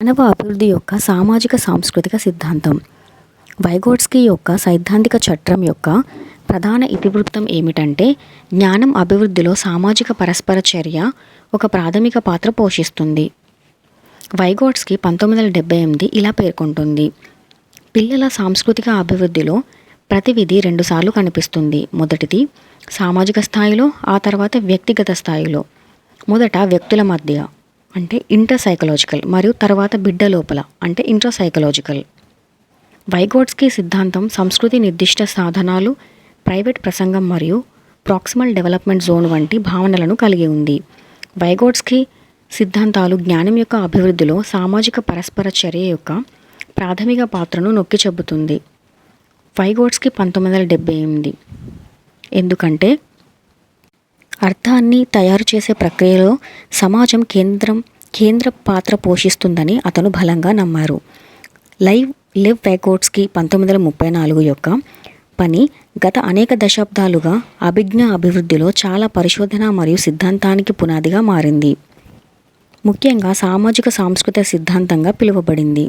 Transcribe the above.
మానవ అభివృద్ధి యొక్క సామాజిక సాంస్కృతిక సిద్ధాంతం. వైగోట్స్కీ యొక్క సైద్ధాంతిక చట్రం యొక్క ప్రధాన ఇతివృత్తం ఏమిటంటే, జ్ఞానం అభివృద్ధిలో సామాజిక పరస్పర చర్య ఒక ప్రాథమిక పాత్ర పోషిస్తుంది. వైగోట్స్కీ 1978 ఇలా పేర్కొంటుంది: పిల్లల సాంస్కృతిక అభివృద్ధిలో ప్రతి విధి రెండుసార్లు కనిపిస్తుంది. మొదటిది సామాజిక స్థాయిలో, ఆ తర్వాత వ్యక్తిగత స్థాయిలో. మొదట వ్యక్తుల మధ్య అంటే ఇంట్రాసైకలాజికల్, మరియు తర్వాత బిడ్డ లోపల అంటే ఇంట్రాసైకలాజికల్. వైగోట్స్కీ సిద్ధాంతం సంస్కృతి నిర్దిష్ట సాధనాలు, ప్రైవేట్ ప్రసంగం మరియు ప్రాక్సిమల్ డెవలప్మెంట్ జోన్ వంటి భావనలను కలిగి ఉంది. వైగోట్స్కీ సిద్ధాంతాలు జ్ఞానం యొక్క అభివృద్ధిలో సామాజిక పరస్పర చర్య యొక్క ప్రాథమిక పాత్రను నొక్కి చెబుతుంది. వైగోట్స్కీ 1978 ఎందుకంటే అర్థాన్ని తయారు చేసే ప్రక్రియలో సమాజం కేంద్ర పాత్ర పోషిస్తుందని అతను బలంగా నమ్మారు. లెవ్ వైగోట్స్కీ 1934 యొక్క పని గత అనేక దశాబ్దాలుగా అభిజ్ఞా అభివృద్ధిలో చాలా పరిశోధన మరియు సిద్ధాంతానికి పునాదిగా మారింది. ముఖ్యంగా సామాజిక సాంస్కృతిక సిద్ధాంతంగా పిలువబడింది.